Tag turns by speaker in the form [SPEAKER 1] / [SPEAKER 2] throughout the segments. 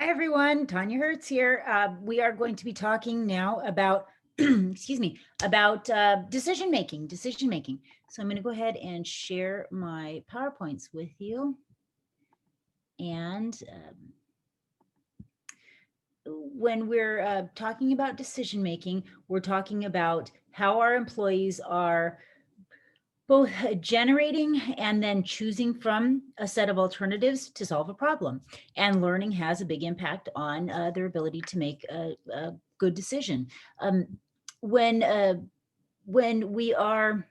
[SPEAKER 1] Hi, everyone. Tanya Hertz here. We are going to be talking now about, excuse me, about decision making. So I'm going to go ahead and share my PowerPoints with you. And when we're talking about decision making, we're talking about how our employees are both generating and then choosing from a set of alternatives to solve a problem. And learning has a big impact on their ability to make a good decision. When we are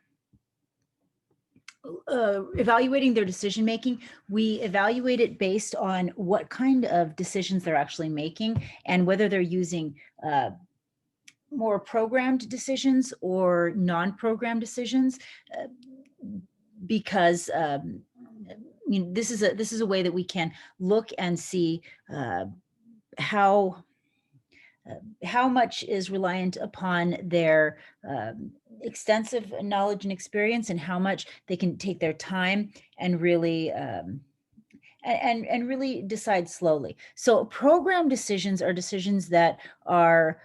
[SPEAKER 1] evaluating their decision making, we evaluate it based on what kind of decisions they're actually making and whether they're using more programmed decisions or non-programmed decisions. Because this is a way that we can look and see how much is reliant upon their extensive knowledge and experience, and how much they can take their time and really and really decide slowly. So program decisions are decisions that are,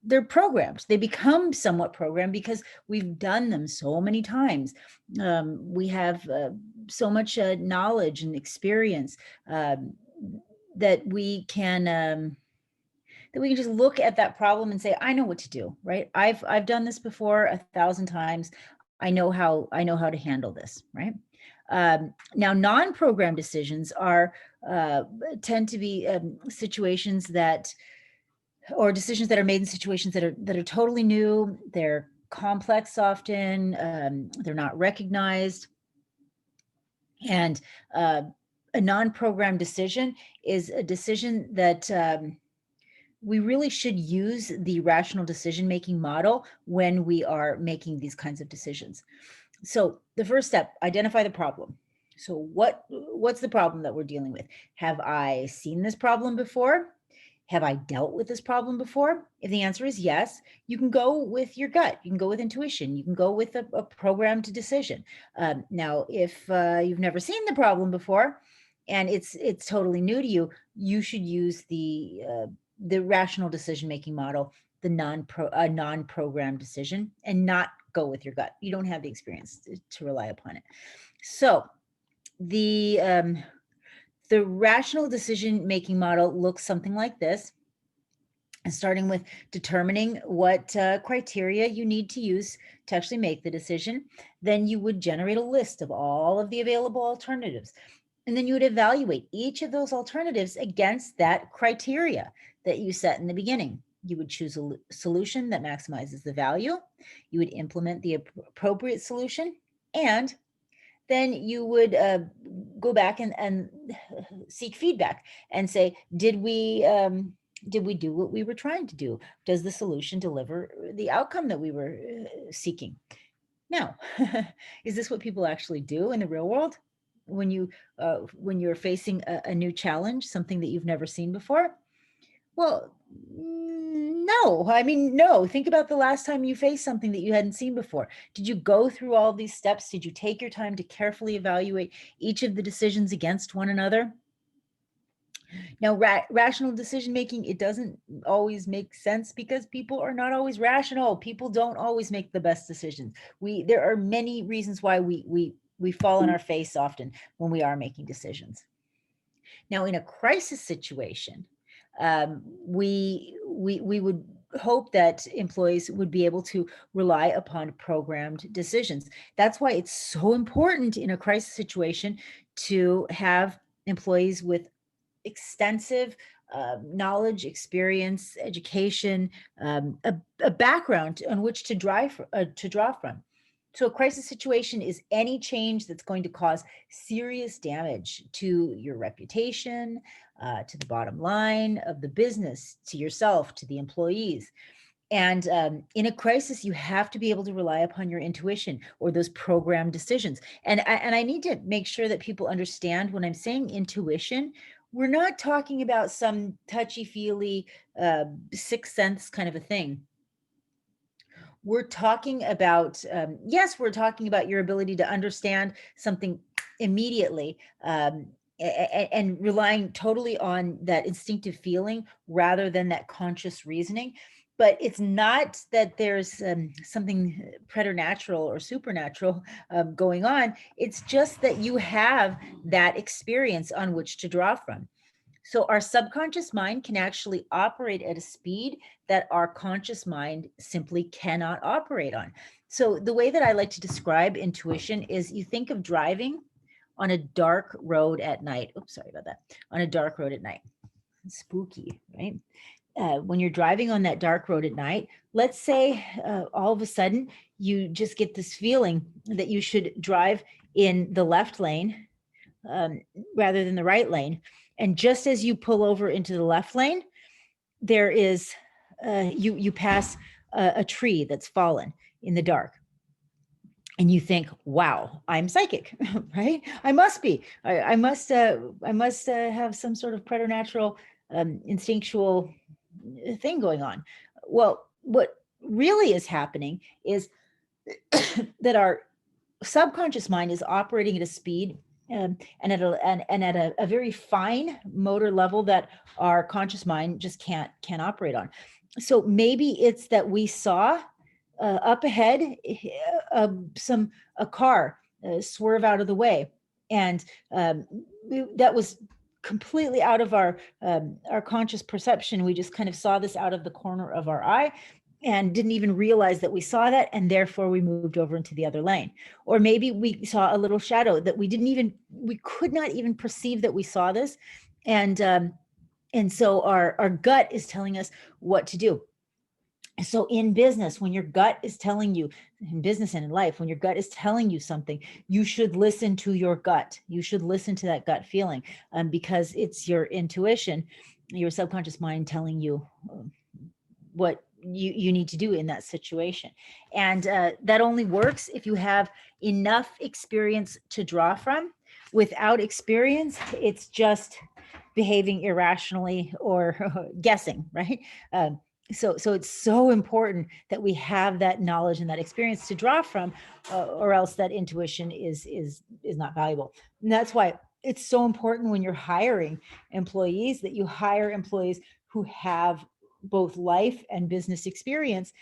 [SPEAKER 1] they're programmed. They become somewhat programmed because we've done them so many times. We have so much knowledge and experience that we can just look at that problem and say, I know what to do, right? I've done this before 1,000 times. I know how to handle this, right? Now, non-programmed decisions tend to be situations or decisions that are made in situations that are totally new. They're complex often. They're not recognized. And a non-programmed decision is a decision that we really should use the rational decision-making model when we are making these kinds of decisions. So the first step, identify the problem. So what's the problem that we're dealing with? Have I seen this problem before? Have I dealt with this problem before? If the answer is yes, you can go with your gut. You can go with intuition. You can go with a programmed decision. Now, if you've never seen the problem before and it's totally new to you, you should use the rational decision-making model, the non-programmed decision, and not go with your gut. You don't have the experience to rely upon it. So the rational decision-making model looks something like this, starting with determining what criteria you need to use to actually make the decision. Then you would generate a list of all of the available alternatives. And then you would evaluate each of those alternatives against that criteria that you set in the beginning. You would choose a solution that maximizes the value. You would implement the appropriate solution, and then you would go back and seek feedback and say, did we do what we were trying to do? Does the solution deliver the outcome that we were seeking? Now, is this what people actually do in the real world? When you're facing a new challenge, something that you've never seen before? Well, no. I mean, no. Think about the last time you faced something that you hadn't seen before. Did you go through all these steps? Did you take your time to carefully evaluate each of the decisions against one another? Now, rational decision making, it doesn't always make sense because people are not always rational. People don't always make the best decisions. There are many reasons why we fall on our face often when we are making decisions. Now, in a crisis situation, we would hope that employees would be able to rely upon programmed decisions. That's why it's so important in a crisis situation to have employees with extensive knowledge, experience, education, a background on which to draw from. So a crisis situation is any change that's going to cause serious damage to your reputation, to the bottom line of the business, to yourself, to the employees. And in a crisis, you have to be able to rely upon your intuition or those programmed decisions. And I need to make sure that people understand when I'm saying intuition, we're not talking about some touchy-feely sixth sense kind of a thing. We're talking about, yes, we're talking about your ability to understand something immediately, and relying totally on that instinctive feeling rather than that conscious reasoning. But it's not that there's something preternatural or supernatural going on. It's just that you have that experience on which to draw from. So our subconscious mind can actually operate at a speed that our conscious mind simply cannot operate on. So the way that I like to describe intuition is, you think of driving on a dark road at night. Oops, sorry about that. On a dark road at night. Spooky, right? When you're driving on that dark road at night, let's say all of a sudden you just get this feeling that you should drive in the left lane rather than the right lane. And just as you pull over into the left lane, there is, you pass a tree that's fallen in the dark. And you think, wow, I'm psychic, right? I must be. I must have some sort of preternatural, instinctual thing going on. Well, what really is happening is that our subconscious mind is operating at a speed and at a very fine motor level that our conscious mind just can't operate on. So maybe it's that we saw up ahead a car swerve out of the way, and that was completely out of our conscious perception. We just kind of saw this out of the corner of our eye and didn't even realize that we saw that, and therefore we moved over into the other lane. Or maybe we saw a little shadow that we could not even perceive that we saw this, and so our gut is telling us what to do. So in business, when your gut is telling you, in business and in life, when your gut is telling you something, you should listen to your gut. You should listen to that gut feeling, because it's your intuition, your subconscious mind telling you what you need to do in that situation. And that only works if you have enough experience to draw from. Without experience, it's just behaving irrationally or guessing, right? So it's so important that we have that knowledge and that experience to draw from, or else that intuition is not valuable. And that's why it's so important when you're hiring employees that you hire employees who have both life and business experience,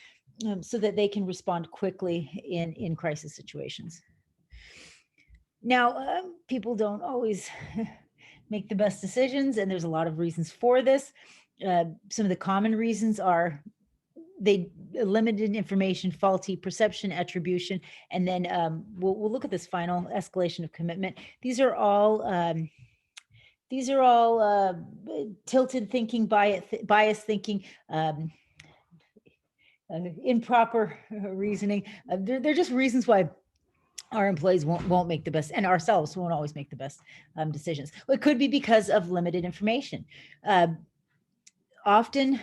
[SPEAKER 1] so that they can respond quickly in crisis situations. Now, people don't always make the best decisions, and there's a lot of reasons for this. Some of the common reasons are limited information, faulty perception, attribution, and then we'll look at this final escalation of commitment. These are all tilted thinking, biased thinking, improper reasoning. They're just reasons why our employees won't make the best, and ourselves won't always make the best decisions. Well, it could be because of limited information. Often,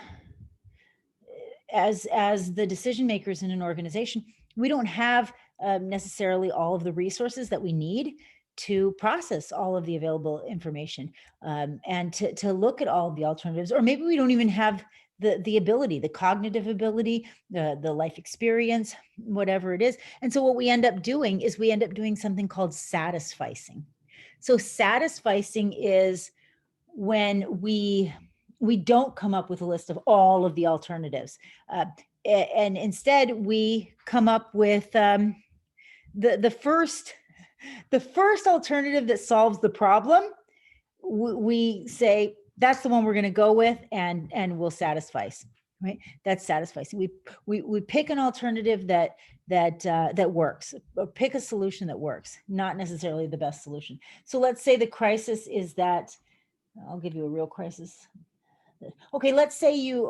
[SPEAKER 1] as the decision makers in an organization, we don't have necessarily all of the resources that we need to process all of the available information, and to look at all of the alternatives. Or maybe we don't even have the ability, the cognitive ability, the life experience, whatever it is. And so what we end up doing is we end up doing something called satisficing. So satisficing is when we don't come up with a list of all of the alternatives, and instead we come up with the first alternative that solves the problem. We say that's the one we're going to go with, and we'll satisfice, right? That's satisficing. We pick an alternative that works, or pick a solution that works, not necessarily the best solution. So let's say the crisis is that, I'll give you a real crisis. Okay, let's say you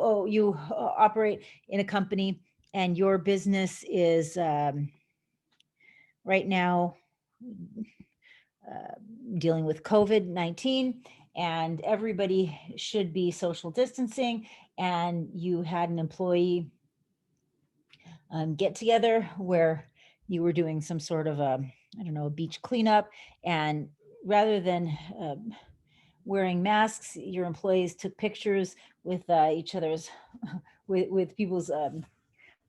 [SPEAKER 1] operate in a company, and your business is right now dealing with COVID-19, and everybody should be social distancing, and you had an employee get together where you were doing some sort of a beach cleanup, and rather than wearing masks, your employees took pictures with each other's with people's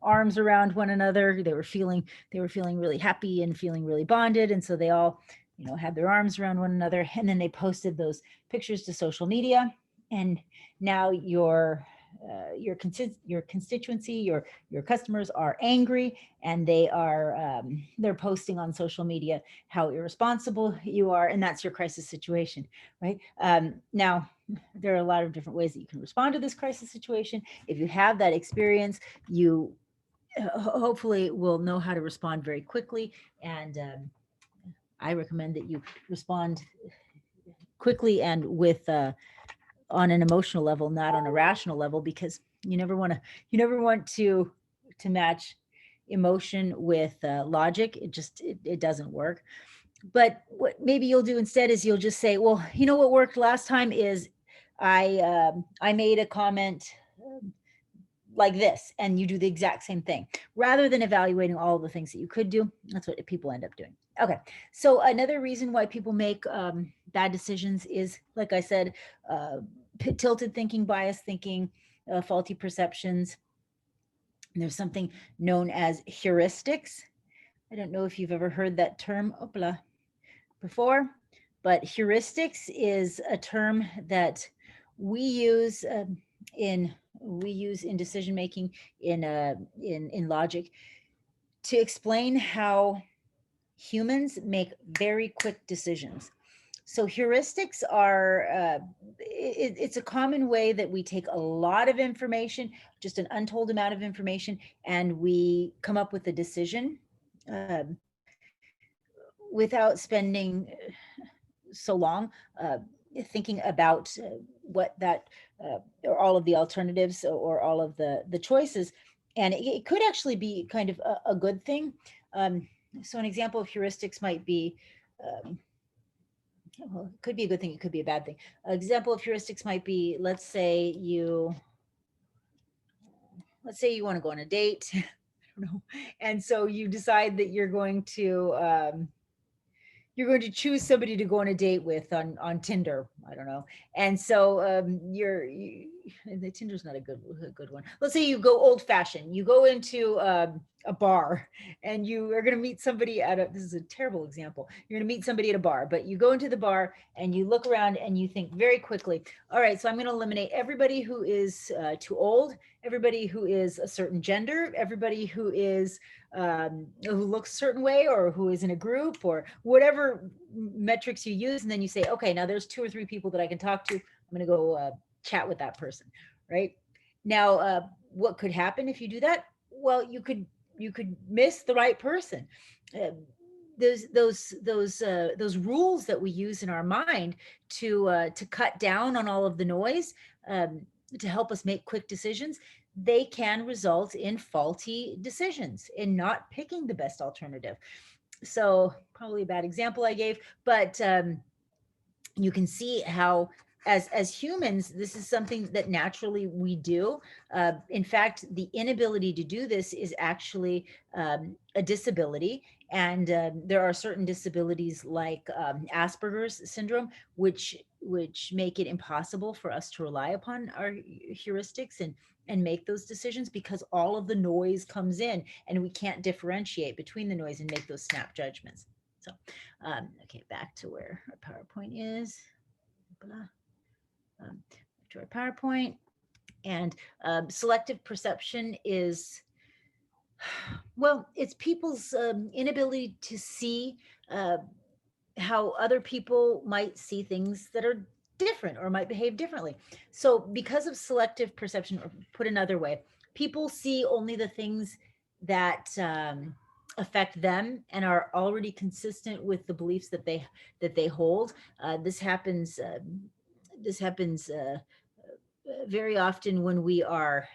[SPEAKER 1] arms around one another. They were feeling really happy and feeling really bonded, and so they all had their arms around one another, and then they posted those pictures to social media, and now your constituency, your customers are angry, and they're posting on social media how irresponsible you are, and that's your crisis situation, right? Now, there are a lot of different ways that you can respond to this crisis situation. If you have that experience, you hopefully will know how to respond very quickly, and I recommend that you respond quickly and with on an emotional level, not on a rational level, because you never want to match emotion with logic. It doesn't work. But what maybe you'll do instead is you'll just say, well, what worked last time is I made a comment like this, and you do the exact same thing, rather than evaluating all the things that you could do. That's what people end up doing. Okay, so another reason why people make bad decisions is, like I said, tilted thinking, biased thinking, faulty perceptions. There's something known as heuristics. I don't know if you've ever heard that term before, but heuristics is a term that we use in decision making, in logic, to explain how humans make very quick decisions. So heuristics are it's a common way that we take a lot of information, just an untold amount of information, and we come up with a decision without spending so long thinking about what that or all of the alternatives or all of the choices. And it could actually be kind of a good thing. So an example of heuristics might be, well, it could be a good thing, it could be a bad thing. An example of heuristics might be, let's say you want to go on a date. I don't know. And so you decide that you're going to choose somebody to go on a date with on Tinder. I don't know. And so the Tinder's not a good one. Let's say you go old fashioned. You go into a bar, and you are going to meet somebody this is a terrible example. You're going to meet somebody at a bar, but you go into the bar and you look around and you think very quickly, all right, so I'm going to eliminate everybody who is too old, everybody who is a certain gender, everybody who is who looks a certain way, or who is in a group, or whatever metrics you use. And then you say, okay, now there's 2 or 3 people that I can talk to. I'm going to go chat with that person, right? Now, what could happen if you do that? Well, you could miss the right person. Those rules that we use in our mind to cut down on all of the noise, to help us make quick decisions, they can result in faulty decisions, in not picking the best alternative. So probably a bad example I gave, but you can see how as humans, this is something that naturally we do. In fact, the inability to do this is actually a disability. And there are certain disabilities like Asperger's syndrome, which make it impossible for us to rely upon our heuristics and make those decisions, because all of the noise comes in and we can't differentiate between the noise and make those snap judgments. So, okay, back to where our PowerPoint is. To our PowerPoint. And selective perception is, well, it's people's inability to see how other people might see things that are different or might behave differently. So because of selective perception, or put another way, people see only the things that affect them and are already consistent with the beliefs that they hold. This happens very often when we are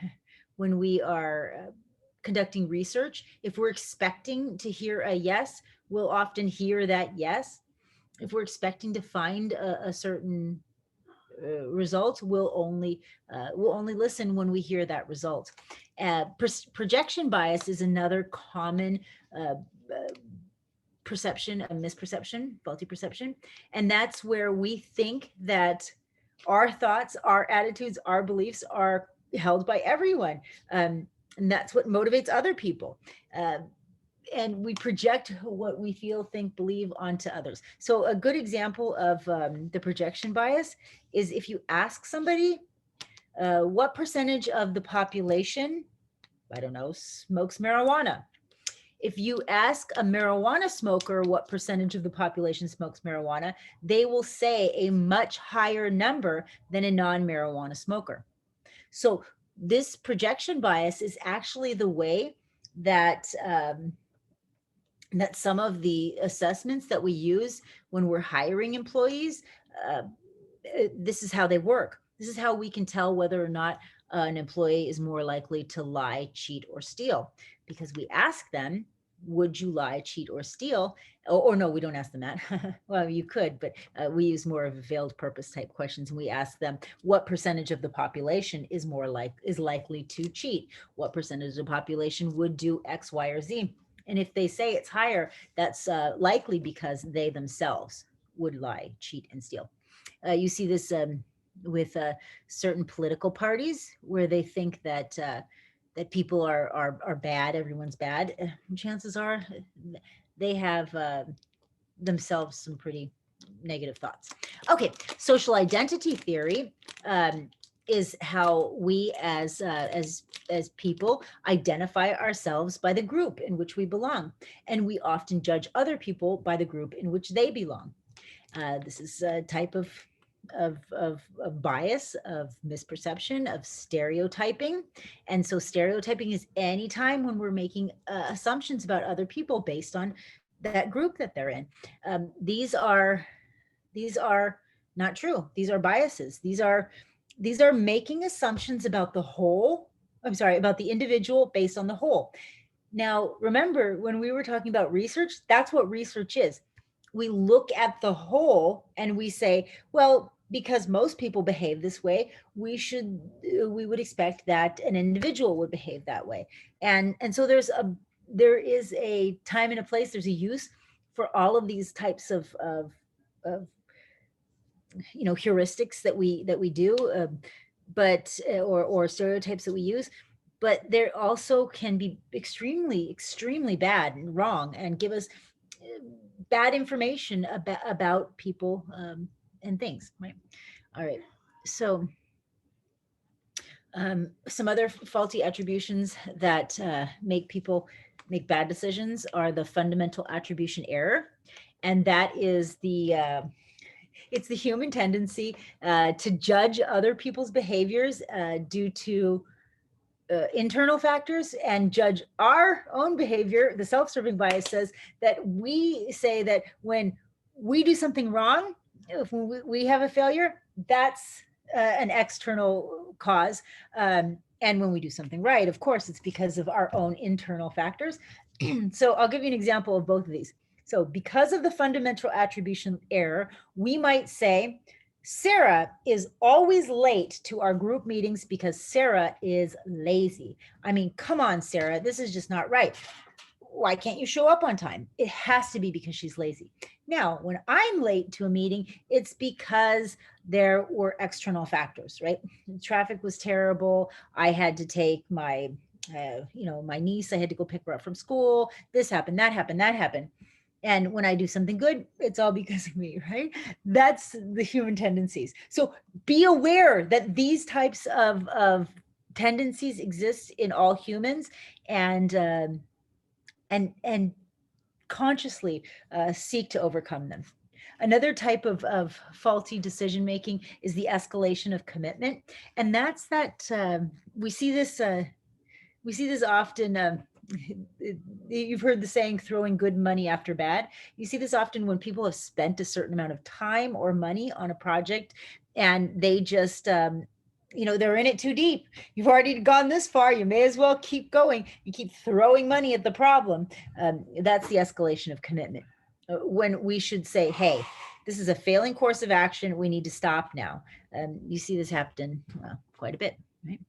[SPEAKER 1] conducting research. If we're expecting to hear a yes, we'll often hear that yes. If we're expecting to find a certain result, we'll only listen when we hear that result. Projection bias is another common perception, a misperception, faulty perception. And that's where we think that our thoughts, our attitudes, our beliefs are held by everyone. And that's what motivates other people. and we project what we feel, think, believe onto others. So a good example of the projection bias is if you ask somebody, what percentage of the population, I don't know, smokes marijuana? If you ask a marijuana smoker what percentage of the population smokes marijuana, they will say a much higher number than a non-marijuana smoker. So this projection bias is actually the way that that some of the assessments that we use when we're hiring employees, uh, this is how they work. This is how we can tell whether or not an employee is more likely to lie, cheat, or steal, because we ask them, would you lie, cheat, or steal? Or no, we don't ask them that. Well, you could, but we use more of a veiled purpose type questions. And we ask them, what percentage of the population is likely to cheat? What percentage of the population would do X, Y, or Z? And if they say it's higher, that's likely because they themselves would lie, cheat, and steal. You see this with certain political parties where they think that that people are bad, everyone's bad. Chances are they have themselves some pretty negative thoughts. Okay, social identity theory is how we as people identify ourselves by the group in which we belong, and we often judge other people by the group in which they belong. This is a type of bias, of misperception, of stereotyping. And so stereotyping is any time when we're making assumptions about other people based on that group that they're in. These are not true. These are biases. These are making assumptions about the whole. I'm sorry, about the individual based on the whole. Now, remember when we were talking about research, that's what research is. We look at the whole and we say, well, because most people behave this way, we would expect that an individual would behave that way. And so there is a time and a place, there's a use for all of these types of heuristics that we do, but or stereotypes that we use. But there also can be extremely bad and wrong and give us bad information about people and things, right? All right. So some other faulty attributions that make people make bad decisions are the fundamental attribution error. And that is it's the human tendency to judge other people's behaviors due to internal factors and judge our own behavior. The self-serving bias says that we say that when we do something wrong, if we have a failure, that's an external cause. And when we do something right, of course, it's because of our own internal factors. So I'll give you an example of both of these. So because of the fundamental attribution error, we might say, Sarah is always late to our group meetings because Sarah is lazy. I mean, come on, Sarah, this is just not right. Why can't you show up on time? It has to be because she's lazy. Now, when I'm late to a meeting, it's because there were external factors, right? The traffic was terrible. I had to take my, my niece, I had to go pick her up from school. This happened, that happened, that happened. And when I do something good, it's all because of me, right? That's the human tendencies. So be aware that these types of tendencies exist in all humans, and consciously seek to overcome them. Another type of faulty decision-making is the escalation of commitment. And that's that we see this often. You've heard the saying, throwing good money after bad. You see this often when people have spent a certain amount of time or money on a project and they just, they're in it too deep. You've already gone this far. You may as well keep going. You keep throwing money at the problem. That's the escalation of commitment. When we should say, hey, this is a failing course of action. We need to stop now. You see this happen quite a bit, right?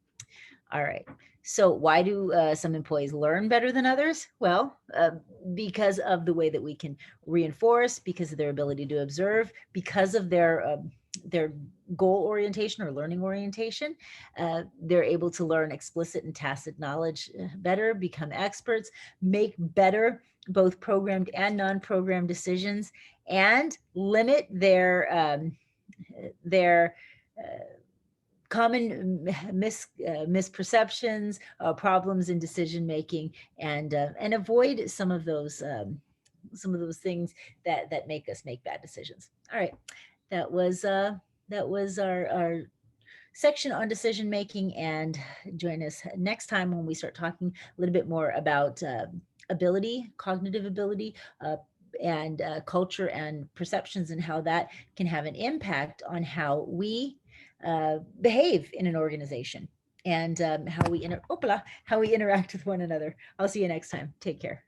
[SPEAKER 1] All right. So why do some employees learn better than others? Well, because of the way that we can reinforce, because of their ability to observe, because of their their goal orientation or learning orientation. They're able to learn explicit and tacit knowledge better, become experts, make better both programmed and non-programmed decisions, and limit their common misperceptions, problems in decision making, and avoid some of those things that make us make bad decisions. All right, that was our section on decision making, and join us next time when we start talking a little bit more about ability, cognitive ability, and culture and perceptions, and how that can have an impact on how we behave in an organization, and how we interact with one another. I'll see you next time. Take care.